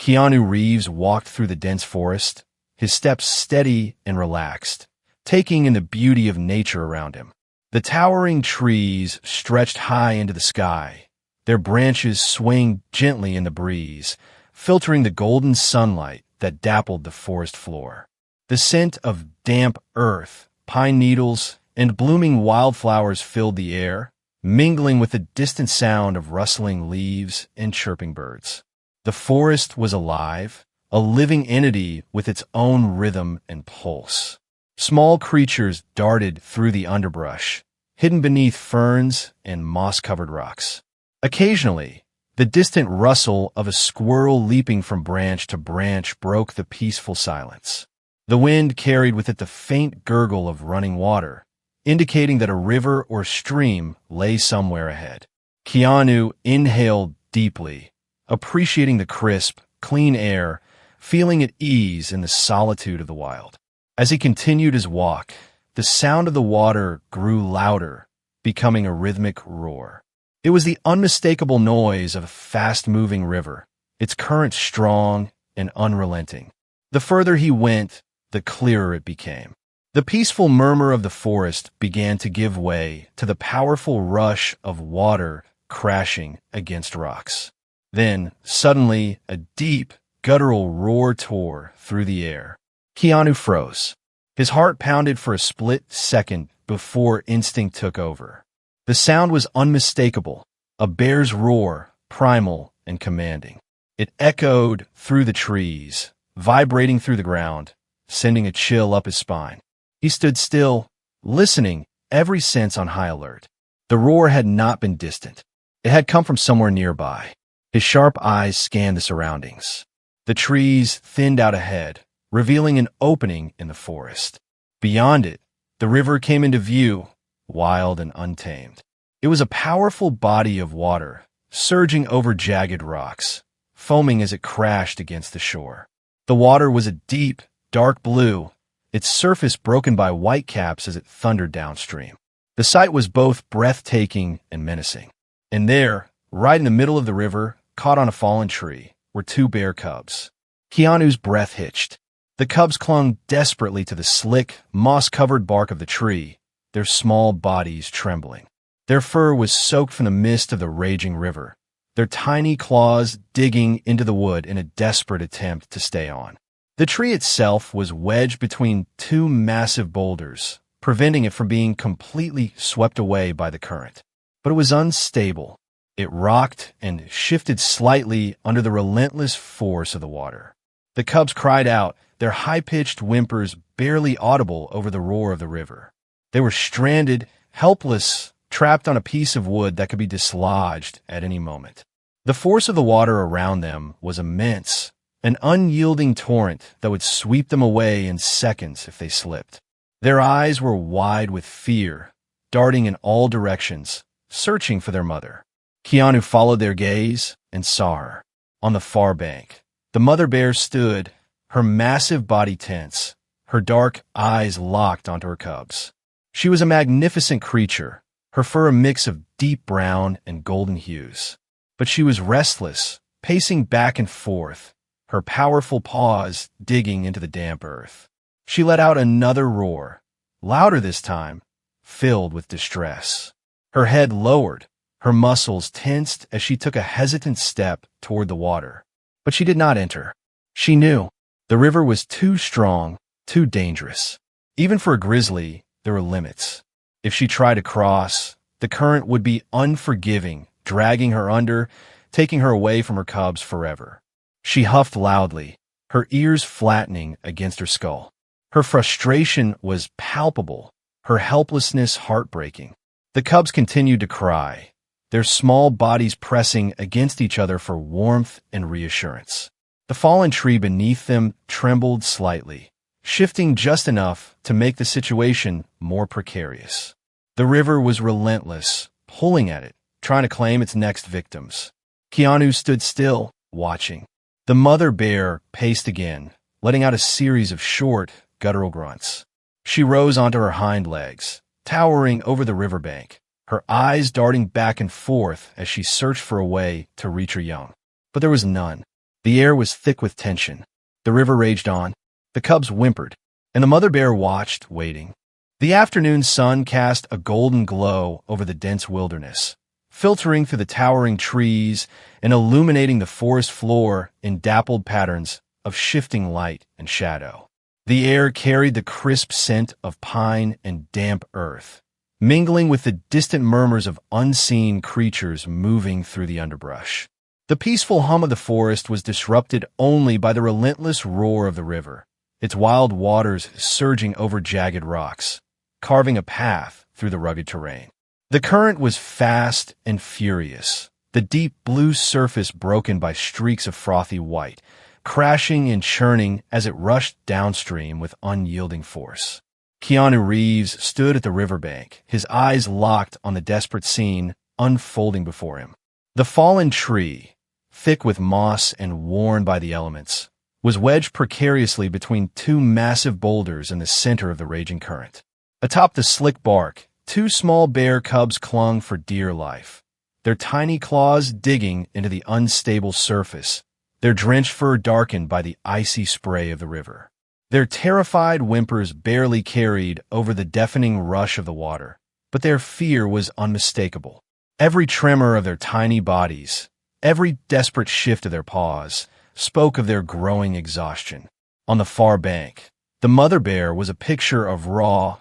Keanu Reeves walked through the dense forest, his steps steady and relaxed, taking in the beauty of nature around him. The towering trees stretched high into the sky, their branches swaying gently in the breeze, filtering the golden sunlight that dappled the forest floor. The scent of damp earth, pine needles, and blooming wildflowers filled the air, mingling with the distant sound of rustling leaves and chirping birds. The forest was alive, a living entity with its own rhythm and pulse. Small creatures darted through the underbrush, hidden beneath ferns and moss-covered rocks. Occasionally, the distant rustle of a squirrel leaping from branch to branch broke the peaceful silence. The wind carried with it the faint gurgle of running water, indicating that a river or stream lay somewhere ahead. Keanu inhaled deeply, appreciating the crisp, clean air, feeling at ease in the solitude of the wild. As he continued his walk, the sound of the water grew louder, becoming a rhythmic roar. It was the unmistakable noise of a fast-moving river, its current strong and unrelenting. The further he went, the clearer it became. The peaceful murmur of the forest began to give way to the powerful rush of water crashing against rocks. Then, suddenly, a deep, guttural roar tore through the air. Keanu froze. His heart pounded for a split second before instinct took over. The sound was unmistakable, a bear's roar, primal and commanding. It echoed through the trees, vibrating through the ground, sending a chill up his spine. He stood still, listening, every sense on high alert. The roar had not been distant. It had come from somewhere nearby. His sharp eyes scanned the surroundings. The trees thinned out ahead, revealing an opening in the forest. Beyond it, the river came into view, wild and untamed. It was a powerful body of water, surging over jagged rocks, foaming as it crashed against the shore. The water was a deep, dark blue, its surface broken by whitecaps as it thundered downstream. The sight was both breathtaking and menacing. And there, right in the middle of the river, caught on a fallen tree, were two bear cubs. Keanu's breath hitched. The cubs clung desperately to the slick, moss-covered bark of the tree, their small bodies trembling. Their fur was soaked from the mist of the raging river, their tiny claws digging into the wood in a desperate attempt to stay on. The tree itself was wedged between two massive boulders, preventing it from being completely swept away by the current. But it was unstable. It rocked and shifted slightly under the relentless force of the water. The cubs cried out, their high-pitched whimpers barely audible over the roar of the river. They were stranded, helpless, trapped on a piece of wood that could be dislodged at any moment. The force of the water around them was immense, an unyielding torrent that would sweep them away in seconds if they slipped. Their eyes were wide with fear, darting in all directions, searching for their mother. Keanu followed their gaze and saw her. On the far bank, the mother bear stood, her massive body tense, her dark eyes locked onto her cubs. She was a magnificent creature, her fur a mix of deep brown and golden hues. But she was restless, pacing back and forth, her powerful paws digging into the damp earth. She let out another roar, louder this time, filled with distress. Her head lowered, her muscles tensed as she took a hesitant step toward the water. But she did not enter. She knew the river was too strong, too dangerous. Even for a grizzly, there were limits. If she tried to cross, the current would be unforgiving, dragging her under, taking her away from her cubs forever. She huffed loudly, her ears flattening against her skull. Her frustration was palpable, her helplessness heartbreaking. The cubs continued to cry, their small bodies pressing against each other for warmth and reassurance. The fallen tree beneath them trembled slightly, shifting just enough to make the situation more precarious. The river was relentless, pulling at it, trying to claim its next victims. Keanu stood still, watching. The mother bear paced again, letting out a series of short, guttural grunts. She rose onto her hind legs, towering over the riverbank, her eyes darting back and forth as she searched for a way to reach her young. But there was none. The air was thick with tension. The river raged on. The cubs whimpered, and the mother bear watched, waiting. The afternoon sun cast a golden glow over the dense wilderness, filtering through the towering trees and illuminating the forest floor in dappled patterns of shifting light and shadow. The air carried the crisp scent of pine and damp earth, mingling with the distant murmurs of unseen creatures moving through the underbrush. The peaceful hum of the forest was disrupted only by the relentless roar of the river, its wild waters surging over jagged rocks, carving a path through the rugged terrain. The current was fast and furious, the deep blue surface broken by streaks of frothy white, crashing and churning as it rushed downstream with unyielding force. Keanu Reeves stood at the riverbank, his eyes locked on the desperate scene unfolding before him. The fallen tree, thick with moss and worn by the elements, was wedged precariously between two massive boulders in the center of the raging current. Atop the slick bark, two small bear cubs clung for dear life, their tiny claws digging into the unstable surface, their drenched fur darkened by the icy spray of the river. Their terrified whimpers barely carried over the deafening rush of the water, but their fear was unmistakable. Every tremor of their tiny bodies, every desperate shift of their paws, spoke of their growing exhaustion. On the far bank, the mother bear was a picture of raw,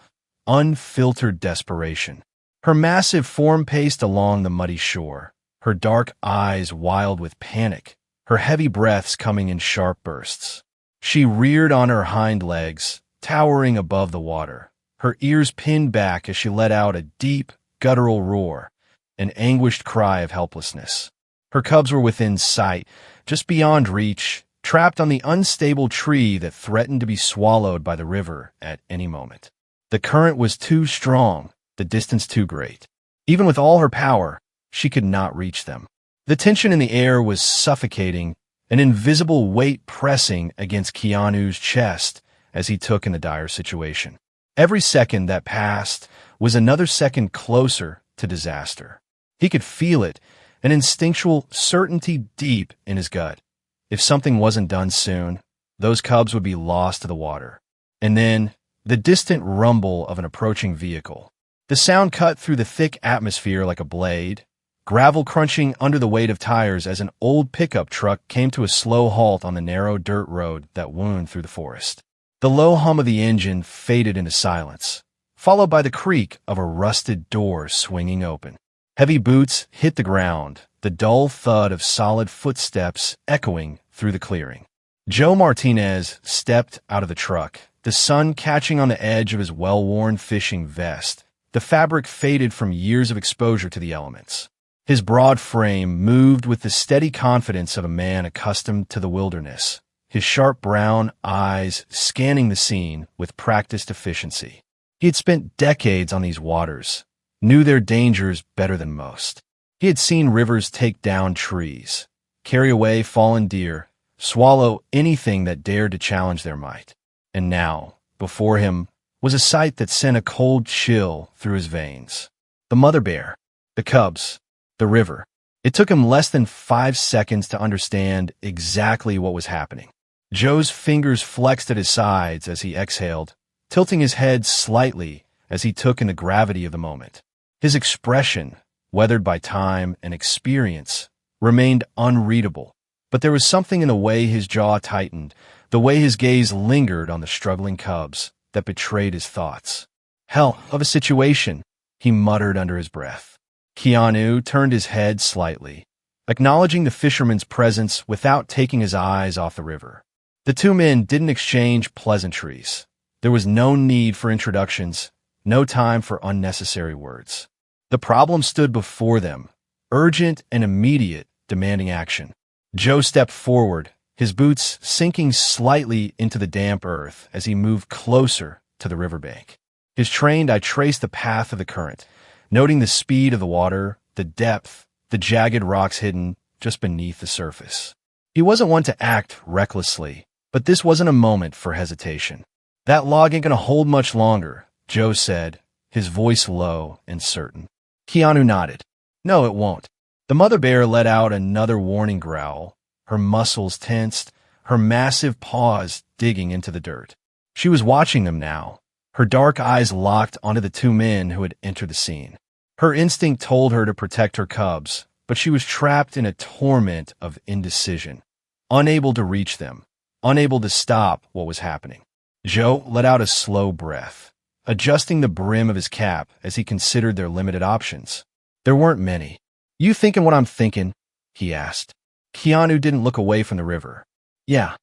unfiltered desperation. Her massive form paced along the muddy shore, her dark eyes wild with panic, her heavy breaths coming in sharp bursts. She reared on her hind legs, towering above the water, her ears pinned back as she let out a deep, guttural roar, an anguished cry of helplessness. Her cubs were within sight, just beyond reach, trapped on the unstable tree that threatened to be swallowed by the river at any moment. The current was too strong, the distance too great. Even with all her power, she could not reach them. The tension in the air was suffocating, an invisible weight pressing against Keanu's chest as he took in the dire situation. Every second that passed was another second closer to disaster. He could feel it, an instinctual certainty deep in his gut. If something wasn't done soon, those cubs would be lost to the water. And then, the distant rumble of an approaching vehicle. The sound cut through the thick atmosphere like a blade, gravel crunching under the weight of tires as an old pickup truck came to a slow halt on the narrow dirt road that wound through the forest. The low hum of the engine faded into silence, followed by the creak of a rusted door swinging open. Heavy boots hit the ground, the dull thud of solid footsteps echoing through the clearing. Joe Martinez stepped out of the truck, the sun catching on the edge of his well-worn fishing vest. The fabric faded from years of exposure to the elements. His broad frame moved with the steady confidence of a man accustomed to the wilderness, his sharp brown eyes scanning the scene with practiced efficiency. He had spent decades on these waters, knew their dangers better than most. He had seen rivers take down trees, carry away fallen deer, swallow anything that dared to challenge their might. And now, before him, was a sight that sent a cold chill through his veins. The mother bear, the cubs, the river. It took him less than 5 seconds to understand exactly what was happening. Joe's fingers flexed at his sides as he exhaled, tilting his head slightly as he took in the gravity of the moment. His expression, weathered by time and experience, remained unreadable, but there was something in the way his jaw tightened, the way his gaze lingered on the struggling cubs, that betrayed his thoughts. Hell of a situation, he muttered under his breath. Keanu turned his head slightly, acknowledging the fisherman's presence without taking his eyes off the river. The two men didn't exchange pleasantries. There was no need for introductions, no time for unnecessary words. The problem stood before them, urgent and immediate, demanding action. Joe stepped forward, his boots sinking slightly into the damp earth as he moved closer to the riverbank. His trained eye traced the path of the current, noting the speed of the water, the depth, the jagged rocks hidden just beneath the surface. He wasn't one to act recklessly, but this wasn't a moment for hesitation. That log ain't gonna hold much longer, Joe said, his voice low and certain. Keanu nodded. No, it won't. The mother bear let out another warning growl, her muscles tensed, her massive paws digging into the dirt. She was watching them now, her dark eyes locked onto the two men who had entered the scene. Her instinct told her to protect her cubs, but she was trapped in a torment of indecision, unable to reach them, unable to stop what was happening. Joe let out a slow breath, adjusting the brim of his cap as he considered their limited options. There weren't many. "You thinking what I'm thinking?" he asked. Keanu didn't look away from the river. "Yeah."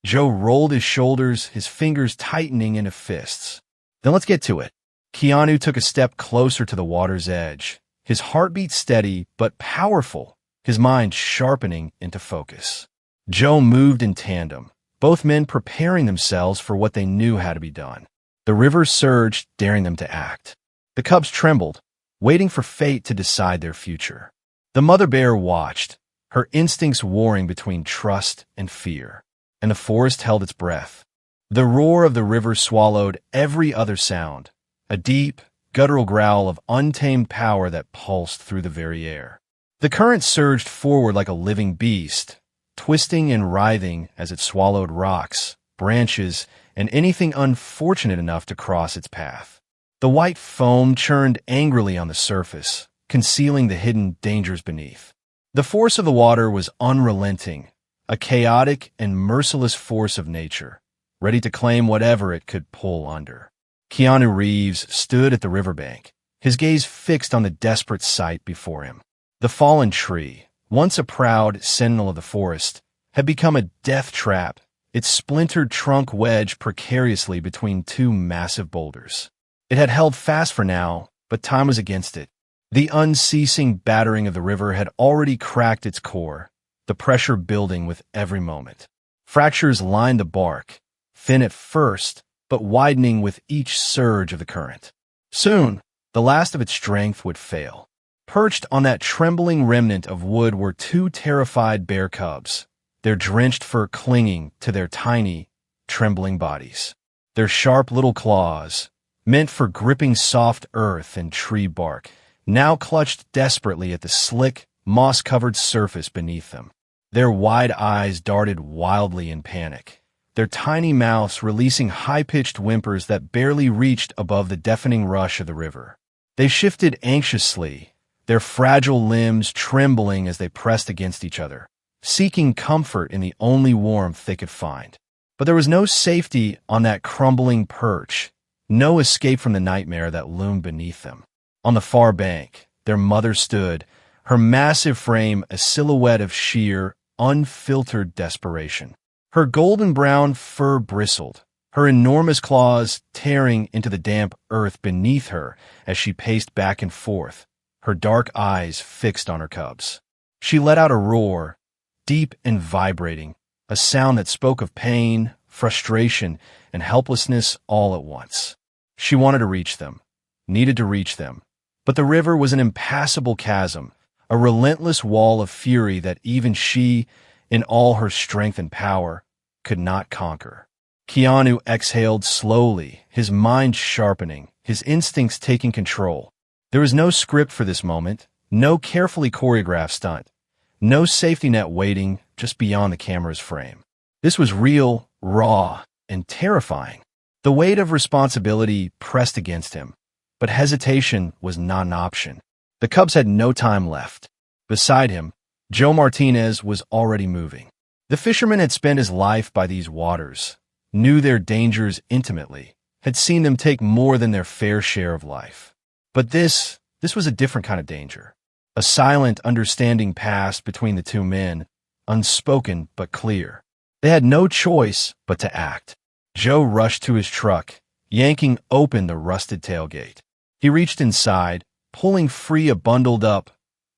Joe rolled his shoulders, his fingers tightening into fists. "Then let's get to it." Keanu took a step closer to the water's edge, his heartbeat steady but powerful, his mind sharpening into focus. Joe moved in tandem, both men preparing themselves for what they knew had to be done. The river surged, daring them to act. The cubs trembled, waiting for fate to decide their future. The mother bear watched, her instincts warring between trust and fear, and the forest held its breath. The roar of the river swallowed every other sound, a deep, guttural growl of untamed power that pulsed through the very air. The current surged forward like a living beast, twisting and writhing as it swallowed rocks, branches, and anything unfortunate enough to cross its path. The white foam churned angrily on the surface, concealing the hidden dangers beneath. The force of the water was unrelenting, a chaotic and merciless force of nature, ready to claim whatever it could pull under. Keanu Reeves stood at the riverbank, his gaze fixed on the desperate sight before him. The fallen tree, once a proud sentinel of the forest, had become a death trap, its splintered trunk wedged precariously between two massive boulders. It had held fast for now, but time was against it. The unceasing battering of the river had already cracked its core, the pressure building with every moment. Fractures lined the bark, thin at first, but widening with each surge of the current. Soon, the last of its strength would fail. Perched on that trembling remnant of wood were two terrified bear cubs, their drenched fur clinging to their tiny, trembling bodies. Their sharp little claws, meant for gripping soft earth and tree bark, now clutched desperately at the slick, moss-covered surface beneath them. Their wide eyes darted wildly in panic, their tiny mouths releasing high-pitched whimpers that barely reached above the deafening rush of the river. They shifted anxiously, their fragile limbs trembling as they pressed against each other, seeking comfort in the only warmth they could find. But there was no safety on that crumbling perch, no escape from the nightmare that loomed beneath them. On the far bank, their mother stood, her massive frame a silhouette of sheer, unfiltered desperation. Her golden-brown fur bristled, her enormous claws tearing into the damp earth beneath her as she paced back and forth, her dark eyes fixed on her cubs. She let out a roar, deep and vibrating, a sound that spoke of pain, frustration, and helplessness all at once. She wanted to reach them, needed to reach them, but the river was an impassable chasm, a relentless wall of fury that even she, in all her strength and power, could not conquer. Keanu exhaled slowly, his mind sharpening, his instincts taking control. There was no script for this moment, no carefully choreographed stunt, no safety net waiting just beyond the camera's frame. This was real, raw, and terrifying. The weight of responsibility pressed against him, but hesitation was not an option. The Cubs had no time left. Beside him, Joe Martinez was already moving. The fisherman had spent his life by these waters, knew their dangers intimately, had seen them take more than their fair share of life. But this was a different kind of danger. A silent understanding passed between the two men, unspoken but clear. They had no choice but to act. Joe rushed to his truck, yanking open the rusted tailgate. He reached inside, pulling free a bundled-up,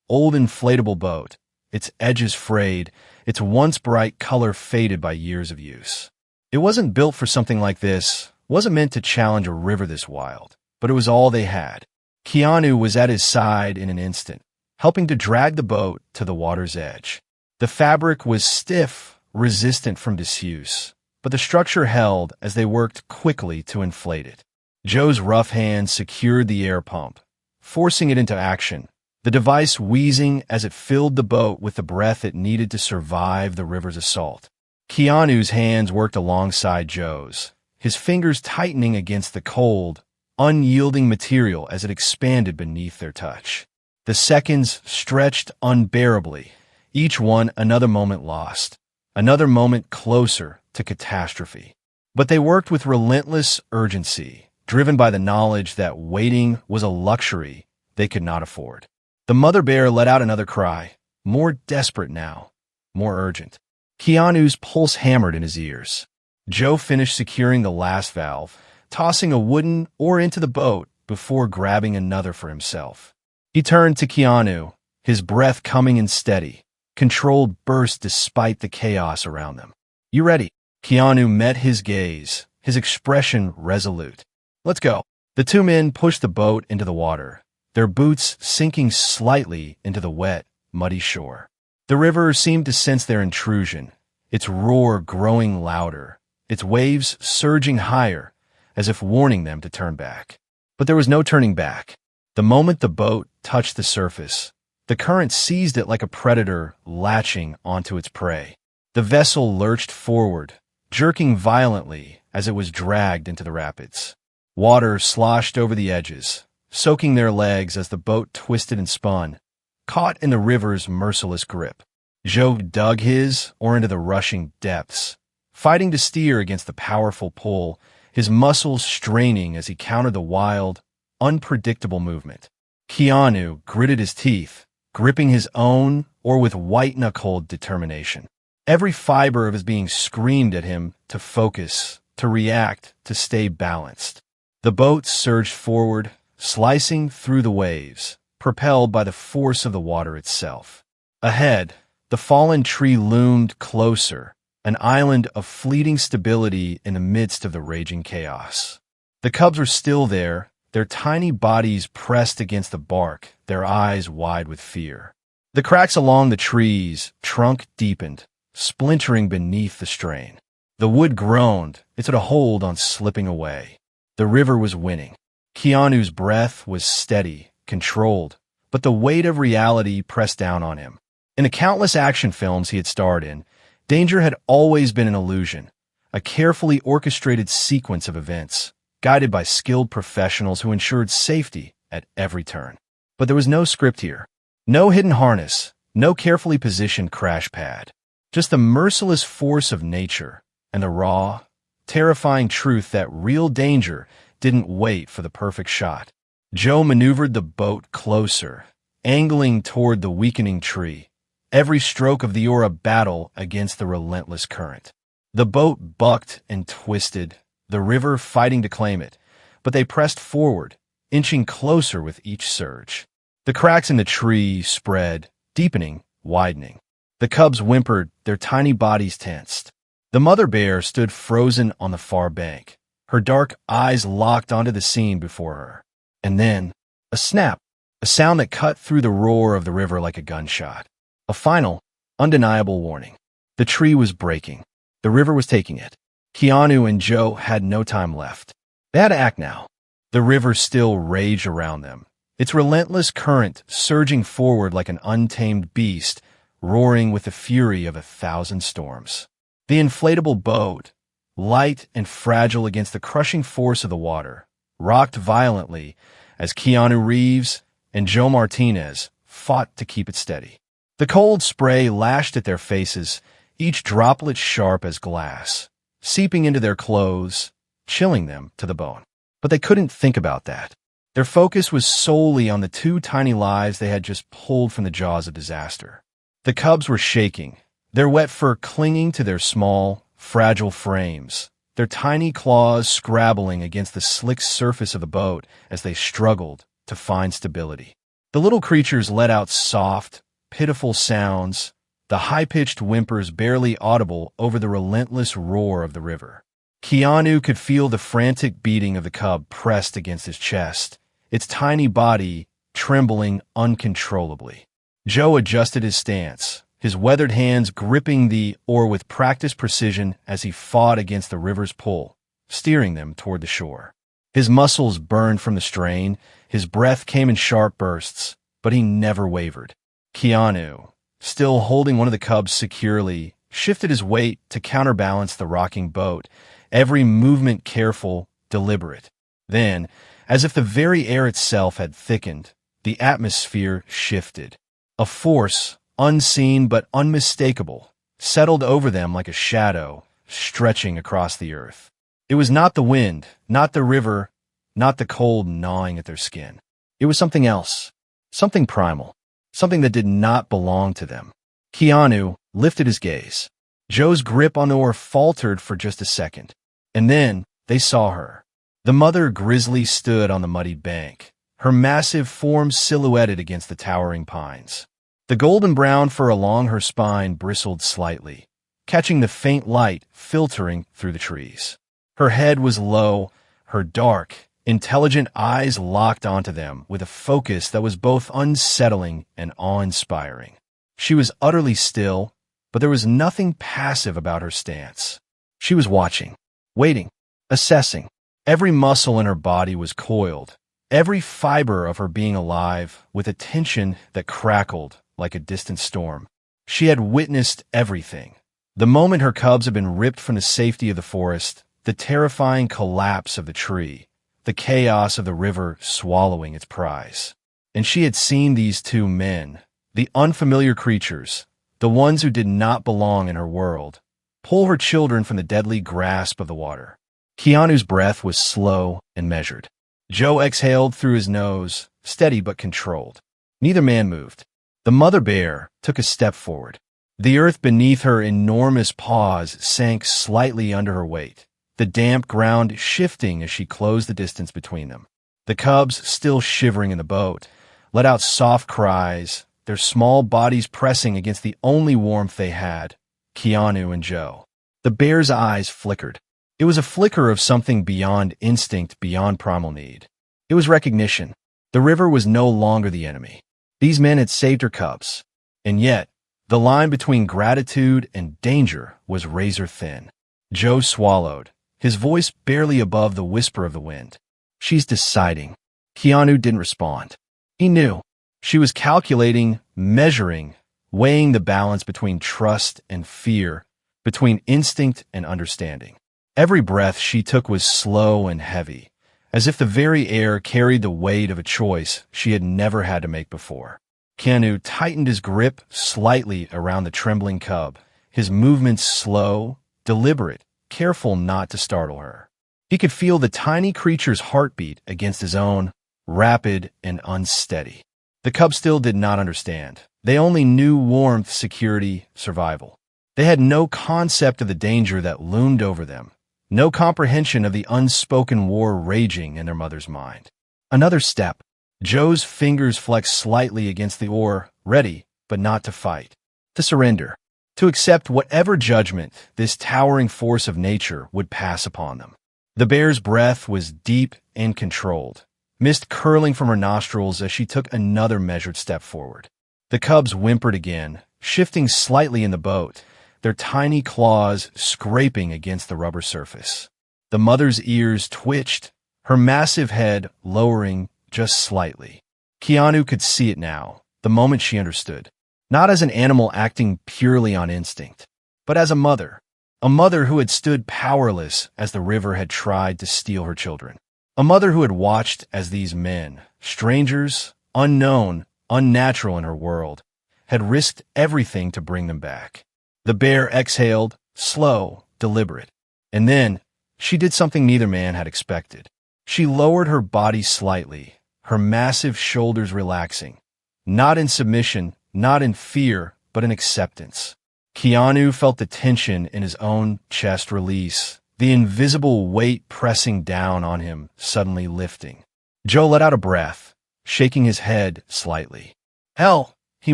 old inflatable boat, its edges frayed, its once bright color faded by years of use. It wasn't built for something like this, wasn't meant to challenge a river this wild, but it was all they had. Keanu was at his side in an instant, helping to drag the boat to the water's edge. The fabric was stiff, resistant from disuse, but the structure held as they worked quickly to inflate it. Joe's rough hand secured the air pump, forcing it into action, the device wheezing as it filled the boat with the breath it needed to survive the river's assault. Keanu's hands worked alongside Joe's, his fingers tightening against the cold, unyielding material as it expanded beneath their touch. The seconds stretched unbearably, each one another moment lost, another moment closer to catastrophe. But they worked with relentless urgency, driven by the knowledge that waiting was a luxury they could not afford. The mother bear let out another cry, more desperate now, more urgent. Keanu's pulse hammered in his ears. Joe finished securing the last valve, tossing a wooden oar into the boat before grabbing another for himself. He turned to Keanu, his breath coming in steady, controlled bursts despite the chaos around them. "You ready?" Keanu met his gaze, his expression resolute. "Let's go." The two men pushed the boat into the water, their boots sinking slightly into the wet, muddy shore. The river seemed to sense their intrusion, its roar growing louder, its waves surging higher, as if warning them to turn back. But there was no turning back. The moment the boat touched the surface, the current seized it like a predator latching onto its prey. The vessel lurched forward, jerking violently as it was dragged into the rapids. Water sloshed over the edges, soaking their legs as the boat twisted and spun, caught in the river's merciless grip. Joe dug his oar into the rushing depths, fighting to steer against the powerful pull, his muscles straining as he countered the wild, unpredictable movement. Keanu gritted his teeth, gripping his own oar with white-knuckled determination. Every fiber of his being screamed at him to focus, to react, to stay balanced. The boat surged forward, slicing through the waves, propelled by the force of the water itself. Ahead, the fallen tree loomed closer, an island of fleeting stability in the midst of the raging chaos. The cubs were still there, their tiny bodies pressed against the bark, their eyes wide with fear. The cracks along the tree's trunk deepened, splintering beneath the strain. The wood groaned, its hold on slipping away. The river was winning. Keanu's breath was steady, controlled, but the weight of reality pressed down on him. In the countless action films he had starred in, danger had always been an illusion, a carefully orchestrated sequence of events, guided by skilled professionals who ensured safety at every turn. But there was no script here. No hidden harness, no carefully positioned crash pad. Just the merciless force of nature and the raw, terrifying truth that real danger didn't wait for the perfect shot. Joe maneuvered the boat closer, angling toward the weakening tree, every stroke of the oar a battle against the relentless current. The boat bucked and twisted, the river fighting to claim it, but they pressed forward, inching closer with each surge. The cracks in the tree spread, deepening, widening. The cubs whimpered, their tiny bodies tensed. The mother bear stood frozen on the far bank, her dark eyes locked onto the scene before her. And then, a snap, a sound that cut through the roar of the river like a gunshot. A final, undeniable warning. The tree was breaking. The river was taking it. Keanu and Joe had no time left. They had to act now. The river still raged around them, its relentless current surging forward like an untamed beast, roaring with the fury of 1,000 storms. The inflatable boat, light and fragile against the crushing force of the water, rocked violently as Keanu Reeves and Joe Martinez fought to keep it steady. The cold spray lashed at their faces, each droplet sharp as glass, seeping into their clothes, chilling them to the bone. But they couldn't think about that. Their focus was solely on the two tiny lives they had just pulled from the jaws of disaster. The cubs were shaking, their wet fur clinging to their small, fragile frames, their tiny claws scrabbling against the slick surface of the boat as they struggled to find stability. The little creatures let out soft, pitiful sounds, the high-pitched whimpers barely audible over the relentless roar of the river. Keanu could feel the frantic beating of the cub pressed against his chest, its tiny body trembling uncontrollably. Joe adjusted his stance, his weathered hands gripping the oar with practiced precision as he fought against the river's pull, steering them toward the shore. His muscles burned from the strain, his breath came in sharp bursts, but he never wavered. Keanu, still holding one of the cubs securely, shifted his weight to counterbalance the rocking boat, every movement careful, deliberate. Then, as if the very air itself had thickened, the atmosphere shifted. A force, unseen but unmistakable, settled over them like a shadow, stretching across the earth. It was not the wind, not the river, not the cold gnawing at their skin. It was something else, something primal, something that did not belong to them. Keanu lifted his gaze. Joe's grip on the oar faltered for just a second, and then they saw her. The mother grizzly stood on the muddied bank, her massive form silhouetted against the towering pines. The golden brown fur along her spine bristled slightly, catching the faint light filtering through the trees. Her head was low, her dark, intelligent eyes locked onto them with a focus that was both unsettling and awe-inspiring. She was utterly still, but there was nothing passive about her stance. She was watching, waiting, assessing. Every muscle in her body was coiled, every fiber of her being alive with a tension that crackled like a distant storm. She had witnessed everything. The moment her cubs had been ripped from the safety of the forest, the terrifying collapse of the tree, the chaos of the river swallowing its prize. And she had seen these two men, the unfamiliar creatures, the ones who did not belong in her world, pull her children from the deadly grasp of the water. Keanu's breath was slow and measured. Joe exhaled through his nose, steady but controlled. Neither man moved. The mother bear took a step forward. The earth beneath her enormous paws sank slightly under her weight, the damp ground shifting as she closed the distance between them. The cubs, still shivering in the boat, let out soft cries, their small bodies pressing against the only warmth they had, Keanu and Joe. The bear's eyes flickered. It was a flicker of something beyond instinct, beyond primal need. It was recognition. The river was no longer the enemy. These men had saved her cubs. And yet, the line between gratitude and danger was razor thin. Joe swallowed, his voice barely above the whisper of the wind. She's deciding. Keanu didn't respond. He knew. She was calculating, measuring, weighing the balance between trust and fear, between instinct and understanding. Every breath she took was slow and heavy, as if the very air carried the weight of a choice she had never had to make before. Keanu tightened his grip slightly around the trembling cub, his movements slow, deliberate, careful not to startle her. He could feel the tiny creature's heartbeat against his own, rapid and unsteady. The cub still did not understand. They only knew warmth, security, survival. They had no concept of the danger that loomed over them, no comprehension of the unspoken war raging in their mother's mind. Another step. Joe's fingers flexed slightly against the oar, ready, but not to fight, to surrender, to accept whatever judgment this towering force of nature would pass upon them. The bear's breath was deep and controlled, mist curling from her nostrils as she took another measured step forward. The cubs whimpered again, shifting slightly in the boat, their tiny claws scraping against the rubber surface. The mother's ears twitched, her massive head lowering just slightly. Keanu could see it now, the moment she understood. Not as an animal acting purely on instinct, but as a mother who had stood powerless as the river had tried to steal her children. A mother who had watched as these men, strangers, unknown, unnatural in her world, had risked everything to bring them back. The bear exhaled, slow, deliberate. And then, she did something neither man had expected. She lowered her body slightly, her massive shoulders relaxing. Not in submission, not in fear, but in acceptance. Keanu felt the tension in his own chest release, the invisible weight pressing down on him suddenly lifting. Joe let out a breath, shaking his head slightly. "Hell," he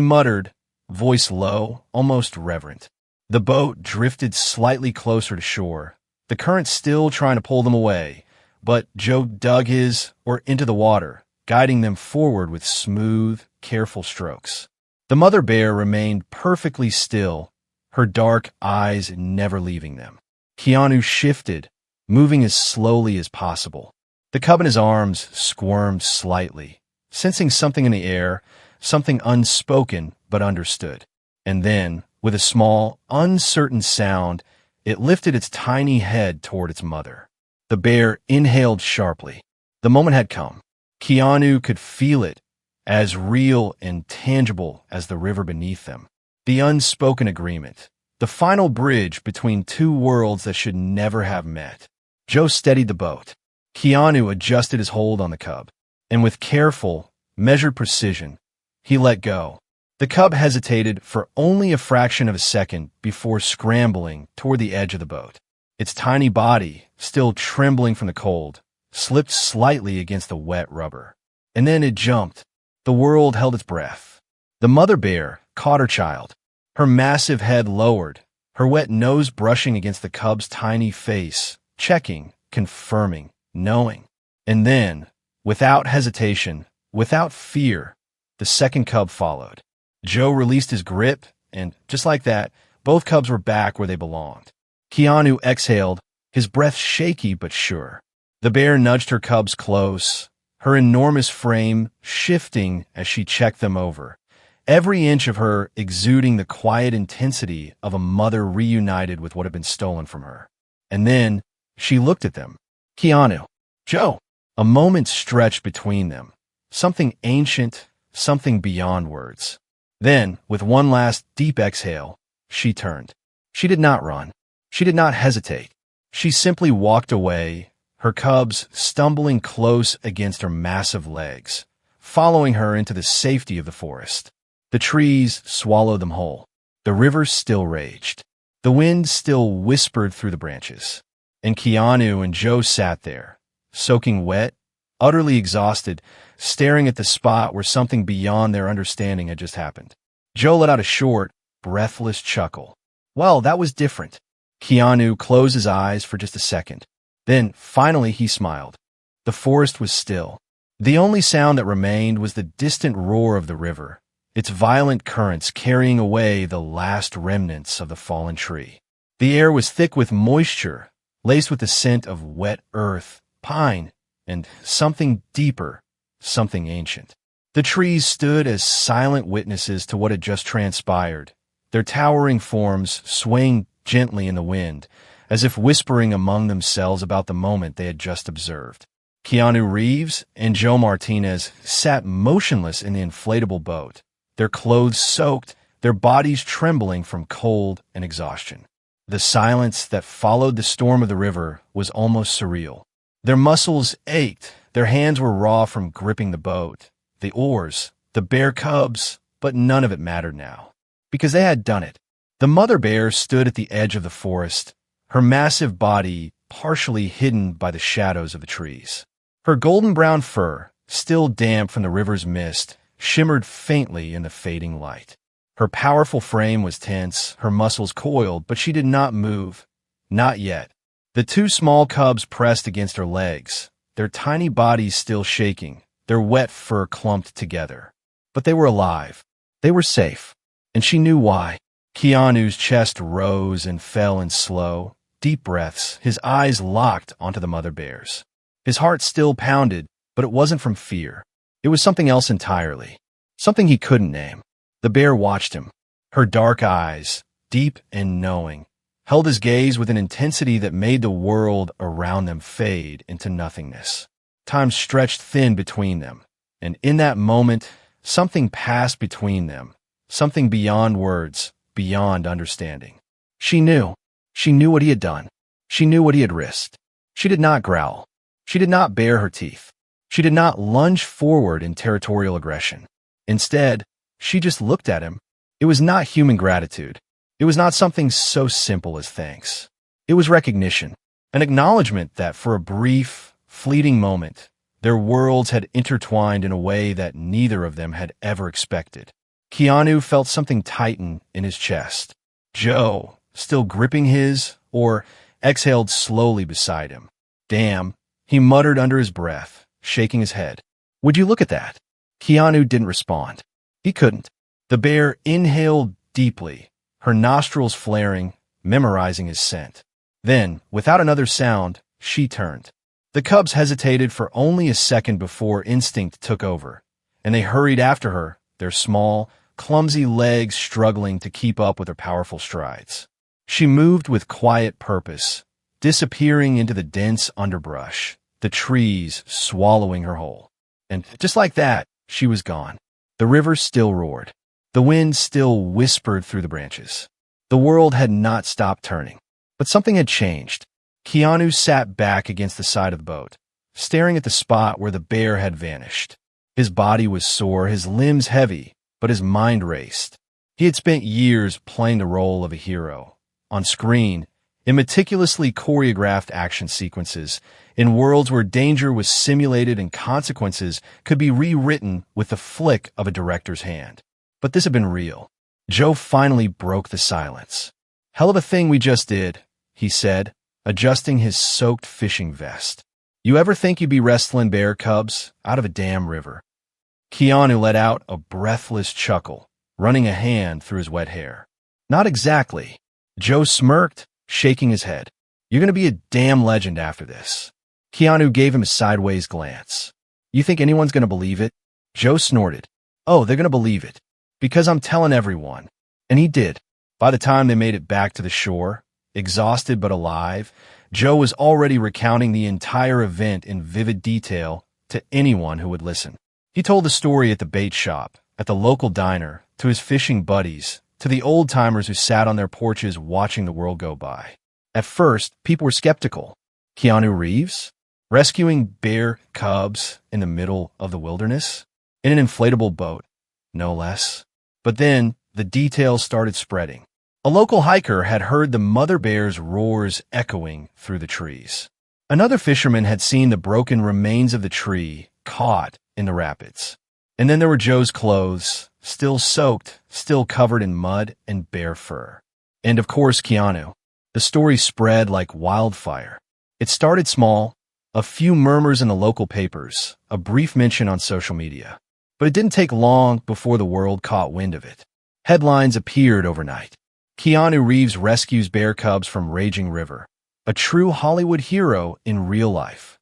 muttered, voice low, almost reverent. The boat drifted slightly closer to shore, the current still trying to pull them away, but Joe dug his oar into the water, guiding them forward with smooth, careful strokes. The mother bear remained perfectly still, her dark eyes never leaving them. Keanu shifted, moving as slowly as possible. The cub in his arms squirmed slightly, sensing something in the air, something unspoken but understood. And then, with a small, uncertain sound, it lifted its tiny head toward its mother. The bear inhaled sharply. The moment had come. Keanu could feel it, as real and tangible as the river beneath them. The unspoken agreement. The final bridge between two worlds that should never have met. Joe steadied the boat. Keanu adjusted his hold on the cub, and with careful, measured precision, he let go. The cub hesitated for only a fraction of a second before scrambling toward the edge of the boat. Its tiny body, still trembling from the cold, slipped slightly against the wet rubber. And then it jumped. The world held its breath. The mother bear caught her child, her massive head lowered, her wet nose brushing against the cub's tiny face, checking, confirming, knowing. And then, without hesitation, without fear, the second cub followed. Joe released his grip, and just like that, both cubs were back where they belonged. Keanu exhaled, his breath shaky but sure. The bear nudged her cubs close, her enormous frame shifting as she checked them over, every inch of her exuding the quiet intensity of a mother reunited with what had been stolen from her. And then she looked at them. Keanu, Joe. A moment stretched between them, something ancient, something beyond words. Then, with one last deep exhale, she turned. She did not run. She did not hesitate. She simply walked away, her cubs stumbling close against her massive legs, following her into the safety of the forest. The trees swallowed them whole. The river still raged. The wind still whispered through the branches. And Keanu and Joe sat there, soaking wet, utterly exhausted, staring at the spot where something beyond their understanding had just happened. Joe let out a short, breathless chuckle. Well, that was different. Keanu closed his eyes for just a second. Then, finally, he smiled. The forest was still. The only sound that remained was the distant roar of the river, its violent currents carrying away the last remnants of the fallen tree. The air was thick with moisture, laced with the scent of wet earth, pine, and something deeper, something ancient. The trees stood as silent witnesses to what had just transpired, their towering forms swaying gently in the wind, as if whispering among themselves about the moment they had just observed. Keanu Reeves and Joe Martinez sat motionless in the inflatable boat, their clothes soaked, their bodies trembling from cold and exhaustion. The silence that followed the storm of the river was almost surreal. Their muscles ached, their hands were raw from gripping the boat, the oars, the bear cubs, but none of it mattered now, because they had done it. The mother bear stood at the edge of the forest, her massive body partially hidden by the shadows of the trees. Her golden-brown fur, still damp from the river's mist, shimmered faintly in the fading light. Her powerful frame was tense, her muscles coiled, but she did not move. Not yet. The two small cubs pressed against her legs, their tiny bodies still shaking, their wet fur clumped together. But they were alive. They were safe. And she knew why. Keanu's chest rose and fell in slow, deep breaths, his eyes locked onto the mother bear's. His heart still pounded, but it wasn't from fear. It was something else entirely. Something he couldn't name. The bear watched him. Her dark eyes, deep and knowing, held his gaze with an intensity that made the world around them fade into nothingness. Time stretched thin between them, and in that moment, something passed between them, something beyond words, beyond understanding. She knew. She knew what he had done. She knew what he had risked. She did not growl. She did not bare her teeth. She did not lunge forward in territorial aggression. Instead, she just looked at him. It was not human gratitude. It was not something so simple as thanks. It was recognition, an acknowledgement that for a brief, fleeting moment, their worlds had intertwined in a way that neither of them had ever expected. Keanu felt something tighten in his chest. Joe, still gripping his, or exhaled slowly beside him. Damn, he muttered under his breath, shaking his head. Would you look at that? Keanu didn't respond. He couldn't. The bear inhaled deeply, her nostrils flaring, memorizing his scent. Then, without another sound, she turned. The cubs hesitated for only a second before instinct took over, and they hurried after her, their small, clumsy legs struggling to keep up with her powerful strides. She moved with quiet purpose, disappearing into the dense underbrush, the trees swallowing her whole. And just like that, she was gone. The river still roared. The wind still whispered through the branches. The world had not stopped turning. But something had changed. Keanu sat back against the side of the boat, staring at the spot where the bear had vanished. His body was sore, his limbs heavy, but his mind raced. He had spent years playing the role of a hero. On screen, in meticulously choreographed action sequences, in worlds where danger was simulated and consequences could be rewritten with the flick of a director's hand. But this had been real. Joe finally broke the silence. "Hell of a thing we just did," he said, adjusting his soaked fishing vest. "You ever think you'd be wrestling bear cubs out of a damn river?" Keanu let out a breathless chuckle, running a hand through his wet hair. "Not exactly." Joe smirked, shaking his head. "You're going to be a damn legend after this." Keanu gave him a sideways glance. "You think anyone's going to believe it?" Joe snorted. "Oh, they're going to believe it. Because I'm telling everyone." And he did. By the time they made it back to the shore, exhausted but alive, Joe was already recounting the entire event in vivid detail to anyone who would listen. He told the story at the bait shop, at the local diner, to his fishing buddies, to the old-timers who sat on their porches watching the world go by. At first, people were skeptical. Keanu Reeves? Rescuing bear cubs in the middle of the wilderness? In an inflatable boat, no less. But then, the details started spreading. A local hiker had heard the mother bear's roars echoing through the trees. Another fisherman had seen the broken remains of the tree caught in the rapids. And then there were Joe's clothes, still soaked, still covered in mud and bear fur. And of course, Keanu. The story spread like wildfire. It started small, a few murmurs in the local papers, a brief mention on social media. But it didn't take long before the world caught wind of it. Headlines appeared overnight. Keanu Reeves rescues bear cubs from raging river. A true Hollywood hero in real life.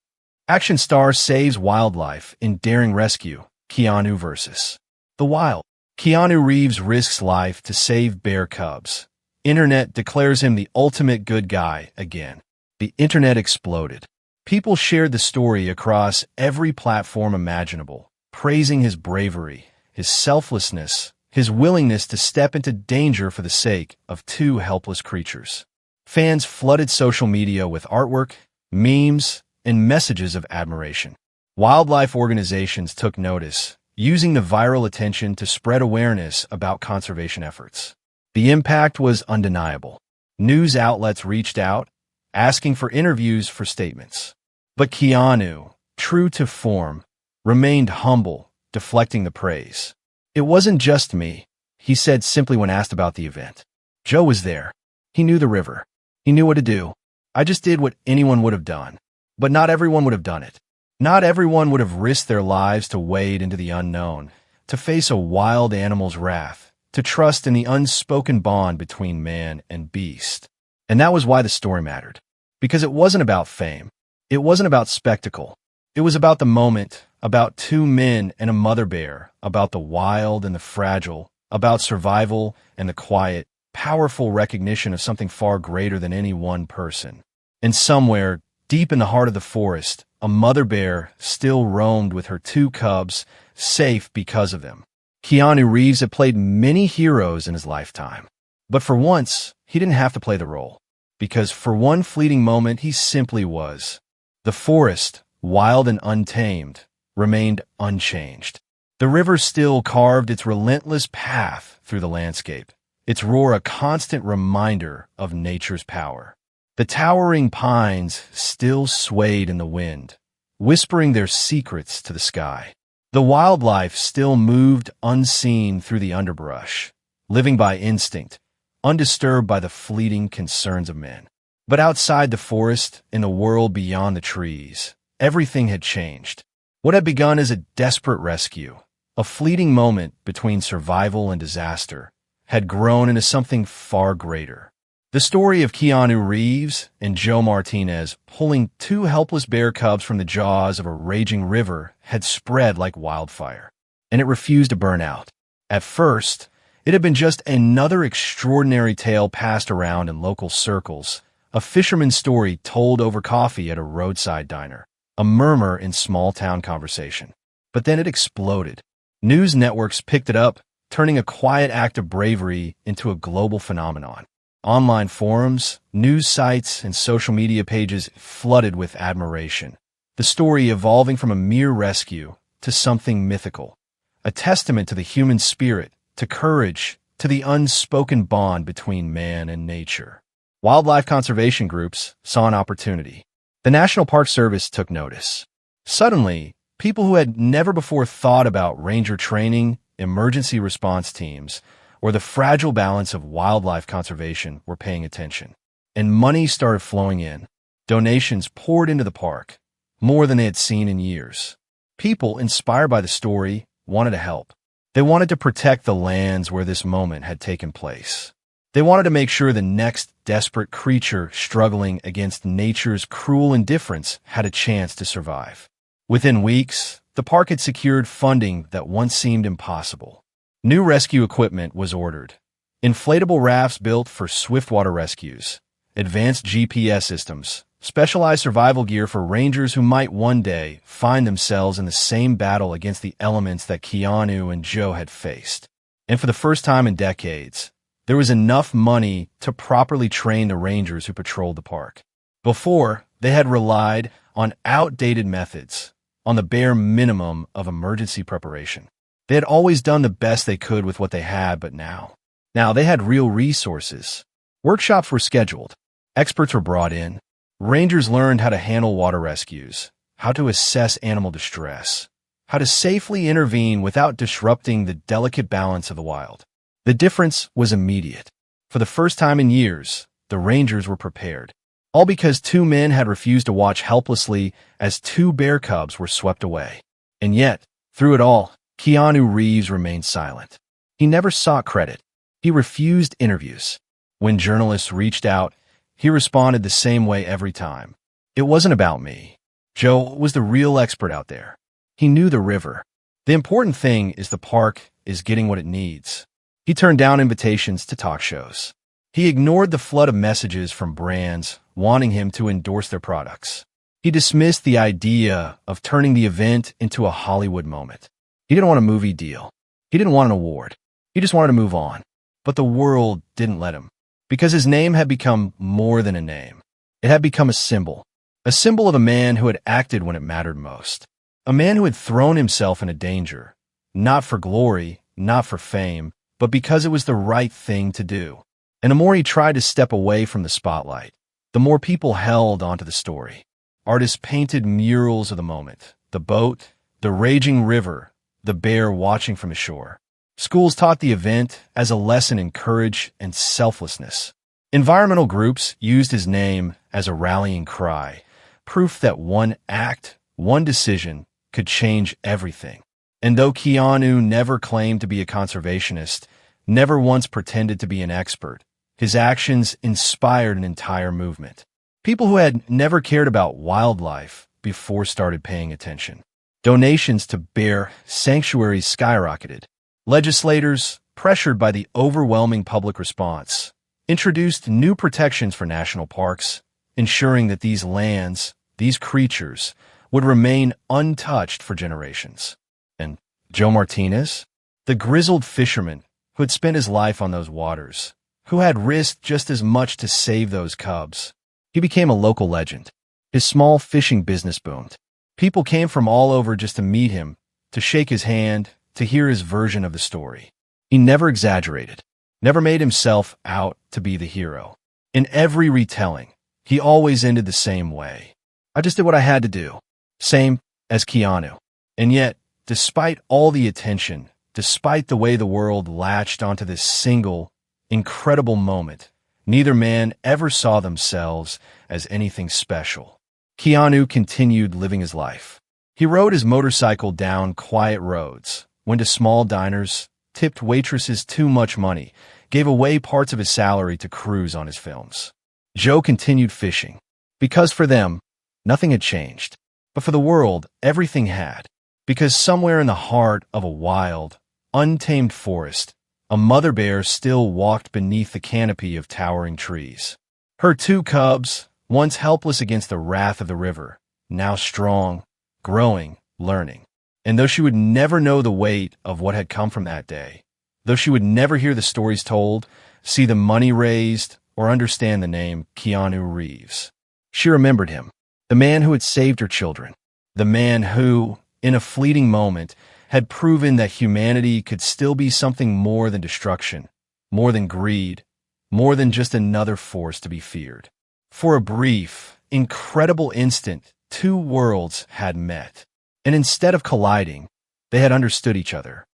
Action star saves wildlife in daring rescue. Keanu versus the wild. Keanu Reeves risks life to save bear cubs. Internet declares him the ultimate good guy again. The internet exploded. People shared the story across every platform imaginable, praising his bravery, his selflessness, his willingness to step into danger for the sake of two helpless creatures. Fans flooded social media with artwork, memes, and messages of admiration. Wildlife organizations took notice, using the viral attention to spread awareness about conservation efforts. The impact was undeniable. News outlets reached out, asking for interviews for statements. But Keanu, true to form, remained humble, deflecting the praise. "It wasn't just me," he said simply when asked about the event. "Joe was there. He knew the river. He knew what to do. I just did what anyone would have done. But not everyone would have done it. Not everyone would have risked their lives to wade into the unknown, to face a wild animal's wrath, to trust in the unspoken bond between man and beast." And that was why the story mattered. Because it wasn't about fame. It wasn't about spectacle. It was about the moment, about two men and a mother bear, about the wild and the fragile, about survival and the quiet, powerful recognition of something far greater than any one person. And somewhere, deep in the heart of the forest, a mother bear still roamed with her two cubs, safe because of them. Keanu Reeves had played many heroes in his lifetime. But for once, he didn't have to play the role. Because for one fleeting moment, he simply was. The forest, wild and untamed, remained unchanged. The river still carved its relentless path through the landscape, its roar a constant reminder of nature's power. The towering pines still swayed in the wind, whispering their secrets to the sky. The wildlife still moved unseen through the underbrush, living by instinct, undisturbed by the fleeting concerns of men. But outside the forest, in the world beyond the trees, everything had changed. What had begun as a desperate rescue, a fleeting moment between survival and disaster, had grown into something far greater. The story of Keanu Reeves and Joe Martinez pulling two helpless bear cubs from the jaws of a raging river had spread like wildfire, and it refused to burn out. At first, it had been just another extraordinary tale passed around in local circles, a fisherman's story told over coffee at a roadside diner, a murmur in small-town conversation. But then it exploded. News networks picked it up, turning a quiet act of bravery into a global phenomenon. Online forums, news sites, and social media pages flooded with admiration. The story evolving from a mere rescue to something mythical, a testament to the human spirit, to courage, to the unspoken bond between man and nature. Wildlife conservation groups saw an opportunity. The National Park Service took notice. Suddenly, people who had never before thought about ranger training, emergency response teams, or the fragile balance of wildlife conservation were paying attention. And money started flowing in. Donations poured into the park, more than they had seen in years. People, inspired by the story, wanted to help. They wanted to protect the lands where this moment had taken place. They wanted to make sure the next desperate creature struggling against nature's cruel indifference had a chance to survive. Within weeks, the park had secured funding that once seemed impossible. New rescue equipment was ordered. Inflatable rafts built for swiftwater rescues, advanced GPS systems, specialized survival gear for rangers who might one day find themselves in the same battle against the elements that Keanu and Joe had faced. And for the first time in decades, there was enough money to properly train the rangers who patrolled the park. Before, they had relied on outdated methods, on the bare minimum of emergency preparation. They had always done the best they could with what they had, but now they had real resources. Workshops were scheduled. Experts were brought in. Rangers learned how to handle water rescues, how to assess animal distress, how to safely intervene without disrupting the delicate balance of the wild. The difference was immediate. For the first time in years, the Rangers were prepared. All because two men had refused to watch helplessly as two bear cubs were swept away. And yet, through it all, Keanu Reeves remained silent. He never sought credit. He refused interviews. When journalists reached out, he responded the same way every time. It wasn't about me. Joe was the real expert out there. He knew the river. The important thing is the park is getting what it needs. He turned down invitations to talk shows. He ignored the flood of messages from brands wanting him to endorse their products. He dismissed the idea of turning the event into a Hollywood moment. He didn't want a movie deal. He didn't want an award. He just wanted to move on. But the world didn't let him. Because his name had become more than a name. It had become a symbol of a man who had acted when it mattered most. A man who had thrown himself into danger, not for glory, not for fame, but because it was the right thing to do. And the more he tried to step away from the spotlight, the more people held onto the story. Artists painted murals of the moment, the boat, the raging river, the bear watching from the shore. Schools taught the event as a lesson in courage and selflessness. Environmental groups used his name as a rallying cry, proof that one act, one decision, could change everything. And though Keanu never claimed to be a conservationist, never once pretended to be an expert, his actions inspired an entire movement. People who had never cared about wildlife before started paying attention. Donations to bear sanctuaries skyrocketed. Legislators, pressured by the overwhelming public response, introduced new protections for national parks, ensuring that these lands, these creatures, would remain untouched for generations. And Joe Martinez, the grizzled fisherman who had spent his life on those waters, who had risked just as much to save those cubs, he became a local legend. His small fishing business boomed. People came from all over just to meet him, to shake his hand, to hear his version of the story. He never exaggerated, never made himself out to be the hero. In every retelling, he always ended the same way. I just did what I had to do. Same as Keanu. And yet, despite all the attention, despite the way the world latched onto this single, incredible moment, neither man ever saw themselves as anything special. Keanu continued living his life. He rode his motorcycle down quiet roads, went to small diners, tipped waitresses too much money, gave away parts of his salary to cruise on his films. Joe continued fishing, because for them, nothing had changed. But for the world, everything had. Because somewhere in the heart of a wild, untamed forest, a mother bear still walked beneath the canopy of towering trees. Her two cubs, once helpless against the wrath of the river, now strong, growing, learning. And though she would never know the weight of what had come from that day, though she would never hear the stories told, see the money raised, or understand the name Keanu Reeves, she remembered him, the man who had saved her children, the man who, in a fleeting moment, had proven that humanity could still be something more than destruction, more than greed, more than just another force to be feared. For a brief, incredible instant, two worlds had met, and instead of colliding, they had understood each other.